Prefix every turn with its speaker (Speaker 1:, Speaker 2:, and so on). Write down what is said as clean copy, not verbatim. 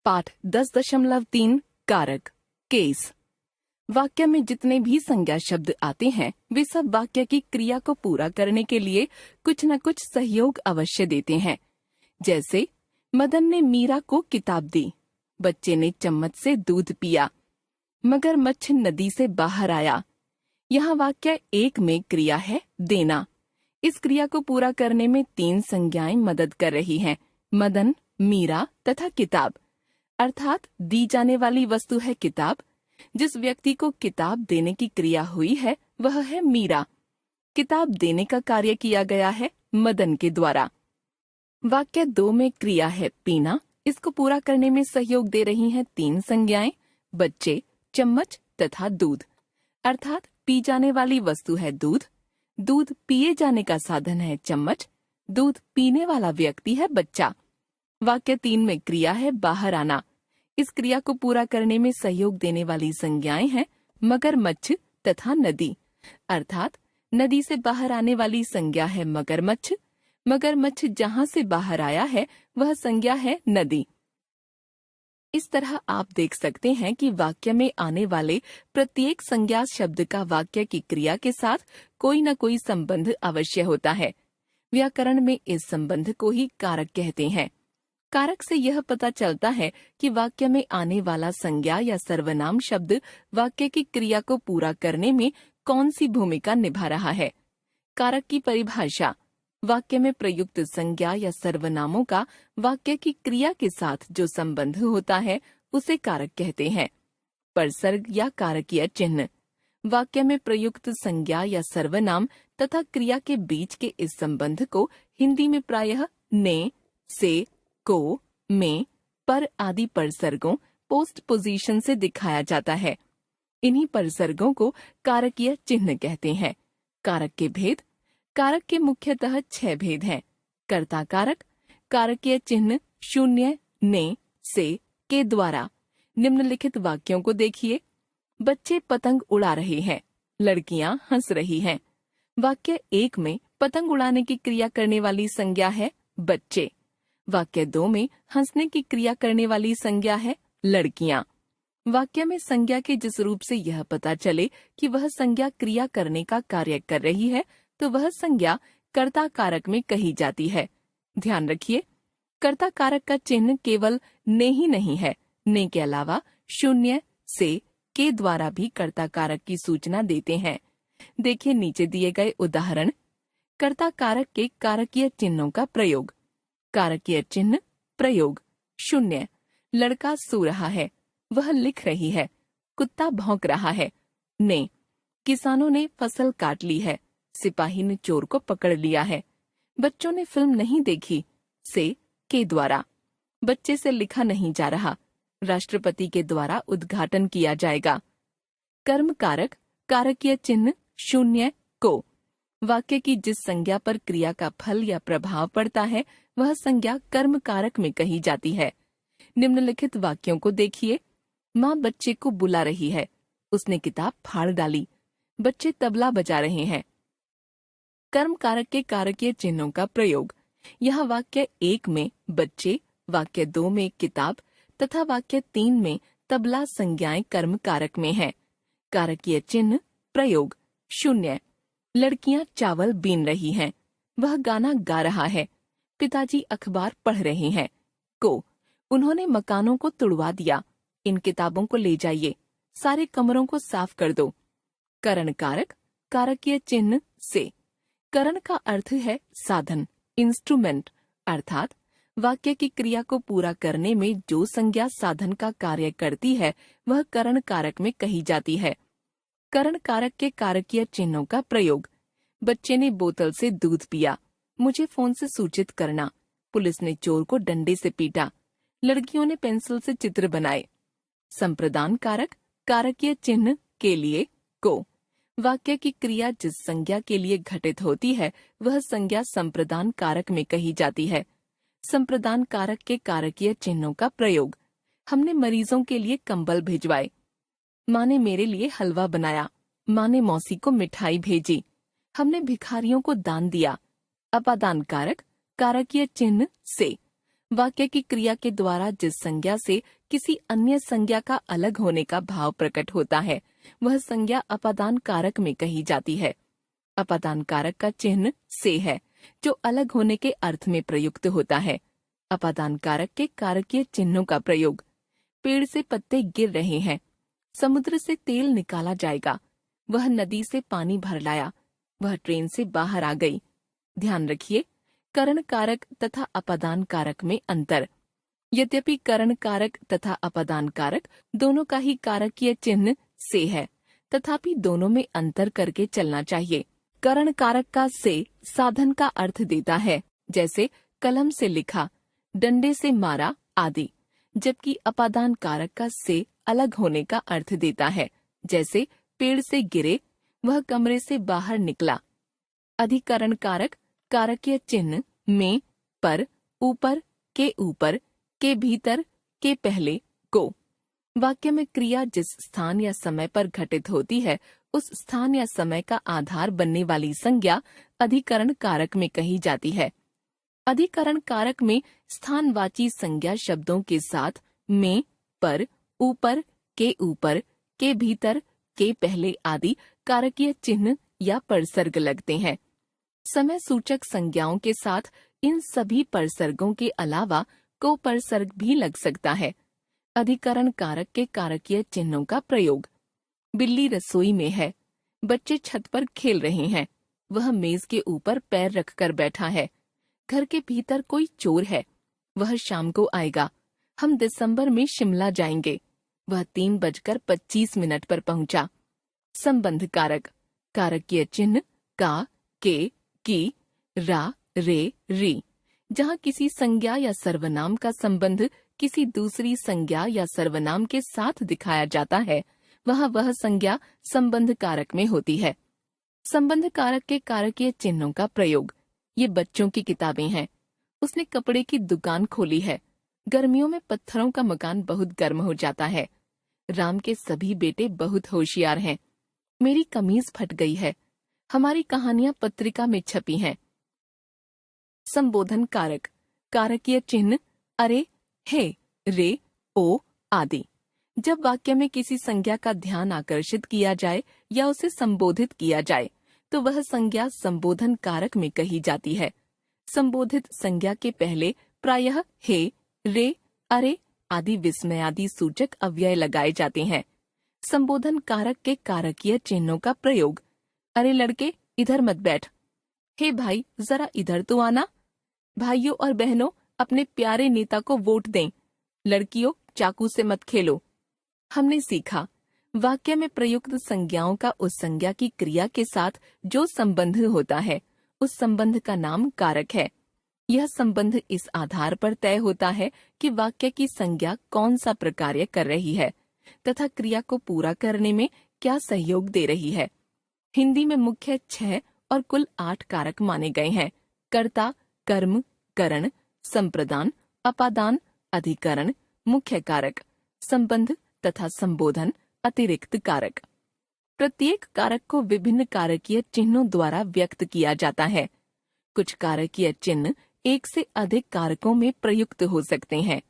Speaker 1: पाठ 10.3 कारक केस। वाक्य में जितने भी संज्ञा शब्द आते हैं वे सब वाक्य की क्रिया को पूरा करने के लिए कुछ न कुछ सहयोग अवश्य देते हैं। जैसे मदन ने मीरा को किताब दी, बच्चे ने चम्मच से दूध पिया, मगरमच्छ नदी से बाहर आया। यहाँ वाक्य एक में क्रिया है देना। इस क्रिया को पूरा करने में 3 संज्ञाएं मदद कर रही हैं, मदन, मीरा तथा किताब। अर्थात दी जाने वाली वस्तु है किताब। जिस व्यक्ति को किताब देने की क्रिया हुई है वह है मीरा। किताब देने का कार्य किया गया है मदन के द्वारा। वाक्य 2 में क्रिया है पीना। इसको पूरा करने में सहयोग दे रही हैं 3 संज्ञाएं, बच्चे, चम्मच तथा दूध। अर्थात पी जाने वाली वस्तु है दूध, दूध पिए जाने का साधन है चम्मच, दूध पीने वाला व्यक्ति है बच्चा। वाक्य 3 में क्रिया है बाहर आना। इस क्रिया को पूरा करने में सहयोग देने वाली संज्ञाएं हैं मगरमच्छ तथा नदी। अर्थात नदी से बाहर आने वाली संज्ञा है मगरमच्छ, मगरमच्छ जहाँ से बाहर आया है वह संज्ञा है नदी। इस तरह आप देख सकते हैं कि वाक्य में आने वाले प्रत्येक संज्ञा शब्द का वाक्य की क्रिया के साथ कोई न कोई संबंध अवश्य होता है। व्याकरण में इस संबंध को ही कारक कहते हैं। कारक से यह पता चलता है कि वाक्य में आने वाला संज्ञा या सर्वनाम शब्द वाक्य की क्रिया को पूरा करने में कौन सी भूमिका निभा रहा है। कारक की परिभाषा: वाक्य में प्रयुक्त संज्ञा या सर्वनामों का वाक्य की क्रिया के साथ जो संबंध होता है उसे कारक कहते हैं। परसर्ग या कारकीय चिन्ह: वाक्य में प्रयुक्त संज्ञा या सर्वनाम तथा क्रिया के बीच के इस संबंध को हिंदी में प्रायः ने, से, को, में, पर आदि परसर्गों पोस्ट पोजीशन से दिखाया जाता है। इन्हीं परसर्गों को कारकीय चिन्ह कहते हैं। कारक के भेद: कारक के मुख्यतः 6 भेद हैं। कर्ता कारक: कारकीय चिन्ह शून्य, ने, से, के द्वारा। निम्नलिखित वाक्यों को देखिए। बच्चे पतंग उड़ा रहे हैं, लड़कियां हंस रही हैं। वाक्य 1 में पतंग उड़ाने की क्रिया करने वाली संज्ञा है बच्चे। वाक्य 2 में हंसने की क्रिया करने वाली संज्ञा है लड़कियां। वाक्य में संज्ञा के जिस रूप से यह पता चले कि वह संज्ञा क्रिया करने का कार्य कर रही है तो वह संज्ञा कर्ता कारक में कही जाती है। ध्यान रखिए, कर्ता कारक का चिन्ह केवल ने ही नहीं है। ने के अलावा शून्य, से, के द्वारा भी कर्ता कारक की सूचना देते हैं। देखिए नीचे दिए गए उदाहरण। कर्ता कारक के कारकीय चिन्हों का प्रयोग। कारकीय चिन्ह प्रयोग: शून्य, लड़का सो रहा है, वह लिख रही है, कुत्ता भौंक रहा है। ने, किसानों ने फसल काट ली है, सिपाही ने चोर को पकड़ लिया है, बच्चों ने फिल्म नहीं देखी। से, के द्वारा, बच्चे से लिखा नहीं जा रहा, राष्ट्रपति के द्वारा उद्घाटन किया जाएगा। कर्म कारक कारकीय चिन्ह शून्य, को। वाक्य की जिस संज्ञा पर क्रिया का फल या प्रभाव पड़ता है वह संज्ञा कर्म कारक में कही जाती है। निम्नलिखित वाक्यों को देखिए। माँ बच्चे को बुला रही है, उसने किताब फाड़ डाली, बच्चे तबला बजा रहे हैं। कर्म कारक के कारकीय चिन्हों का प्रयोग। यहाँ वाक्य 1 में बच्चे, वाक्य 2 में किताब तथा वाक्य 3 में तबला संज्ञाएं कर्म कारक में हैं। कारकीय चिन्ह प्रयोग: शून्य, लड़कियां चावल बीन रही हैं, वह गाना गा रहा है, पिताजी अखबार पढ़ रहे हैं। को, उन्होंने मकानों को तुड़वा दिया, इन किताबों को ले जाइए, सारे कमरों को साफ कर दो। करण कारक कारकीय चिन्ह से। करण का अर्थ है साधन, इंस्ट्रूमेंट। अर्थात वाक्य की क्रिया को पूरा करने में जो संज्ञा साधन का कार्य करती है वह करण कारक में कही जाती है। करण कारक के कारकीय चिन्हों का प्रयोग। बच्चे ने बोतल से दूध पिया, मुझे फोन से सूचित करना, पुलिस ने चोर को डंडे से पीटा, लड़कियों ने पेंसिल से चित्र बनाए। संप्रदान कारक कारकीय चिन्ह के लिए, को। वाक्य की क्रिया जिस संज्ञा के लिए घटित होती है वह संज्ञा संप्रदान कारक में कही जाती है। संप्रदान कारक के कारकीय चिन्हों का प्रयोग। हमने मरीजों के लिए कंबल भिजवाए, माँ ने मेरे लिए हलवा बनाया, माँ ने मौसी को मिठाई भेजी, हमने भिखारियों को दान दिया। अपादान कारक कारकीय चिन्ह से। वाक्य की क्रिया के द्वारा जिस संज्ञा से किसी अन्य संज्ञा का अलग होने का भाव प्रकट होता है वह संज्ञा अपादान कारक में कही जाती है। अपादान कारक का चिन्ह से है जो अलग होने के अर्थ में प्रयुक्त होता है। अपादान कारक के कारकीय चिन्हों का प्रयोग। पेड़ से पत्ते गिर रहे हैं, समुद्र से तेल निकाला जाएगा, वह नदी से पानी भर लाया, वह ट्रेन से बाहर आ गई। ध्यान रखिए, करण कारक तथा अपादान कारक में अंतर। यद्यपि करण कारक तथा अपादान कारक दोनों का ही कारकीय चिन्ह से है, तथापि दोनों में अंतर करके चलना चाहिए। करण कारक का से साधन का अर्थ देता है, जैसे कलम से लिखा, डंडे से मारा आदि, जबकि अपादान कारक का से अलग होने का अर्थ देता है, जैसे पेड़ से गिरे, वह कमरे से बाहर निकला। अधिकरण कारक कारकीय चिन्ह में, पर, ऊपर, के भीतर, के पहले, को। वाक्य में क्रिया जिस स्थान या समय पर घटित होती है उस स्थान या समय का आधार बनने वाली संज्ञा अधिकरण कारक में कही जाती है। अधिकरण कारक में स्थानवाची संज्ञा शब्दों के साथ में, पर, ऊपर, के भीतर, के पहले आदि कारकीय चिन्ह या परसर्ग लगते हैं। समय सूचक संज्ञाओं के साथ इन सभी परसर्गों के अलावा को परसर्ग भी लग सकता है। अधिकरण कारक के कारकीय चिन्हों का प्रयोग। बिल्ली रसोई में है, बच्चे छत पर खेल रहे हैं, वह मेज के ऊपर पैर रखकर बैठा है, घर के भीतर कोई चोर है, वह शाम को आएगा, हम दिसंबर में शिमला जाएंगे, वह 3:25 पर पहुंचा। संबंध कारक कारकीय चिन्ह का, के, की, रा, रे, री। जहाँ किसी संज्ञा या सर्वनाम का संबंध किसी दूसरी संज्ञा या सर्वनाम के साथ दिखाया जाता है वह संज्ञा संबंध कारक में होती है। संबंध कारक के कारकीय चिन्हों का प्रयोग। ये बच्चों की किताबें हैं। उसने कपड़े की दुकान खोली है। गर्मियों में पत्थरों का मकान बहुत गर्म हो जाता है। राम के सभी बेटे बहुत होशियार हैं। मेरी कमीज फट गई है। हमारी कहानियां पत्रिका में छपी हैं। संबोधन कारक कारकीय चिन्ह अरे, हे, रे, ओ आदि। जब वाक्य में किसी संज्ञा का ध्यान आकर्षित किया जाए या उसे संबोधित किया जाए तो वह संज्ञा संबोधन कारक में कही जाती है। संबोधित संज्ञा के पहले प्रायः हे, रे, अरे आदि विस्मयादि सूचक अव्यय लगाए जाते हैं। संबोधन कारक के कारकीय चिन्हों का प्रयोग। अरे लड़के, इधर मत बैठ। हे भाई, जरा इधर तो आना। भाइयों और बहनों, अपने प्यारे नेता को वोट दें। लड़कियों, चाकू से मत खेलो। हमने सीखा, वाक्य में प्रयुक्त संज्ञाओं का उस संज्ञा की क्रिया के साथ जो संबंध होता है उस संबंध का नाम कारक है। यह संबंध इस आधार पर तय होता है कि वाक्य की संज्ञा कौन सा प्रकार्य कर रही है तथा क्रिया को पूरा करने में क्या सहयोग दे रही है। हिंदी में मुख्य 6 और कुल 8 कारक माने गए हैं। कर्ता, कर्म, करण, संप्रदान, अपादान, अधिकरण, मुख्य कारक, संबंध तथा संबोधन, अतिरिक्त कारक। प्रत्येक कारक को विभिन्न कारकीय चिन्हों द्वारा व्यक्त किया जाता है। कुछ कारकीय चिन्ह एक से अधिक कारकों में प्रयुक्त हो सकते हैं।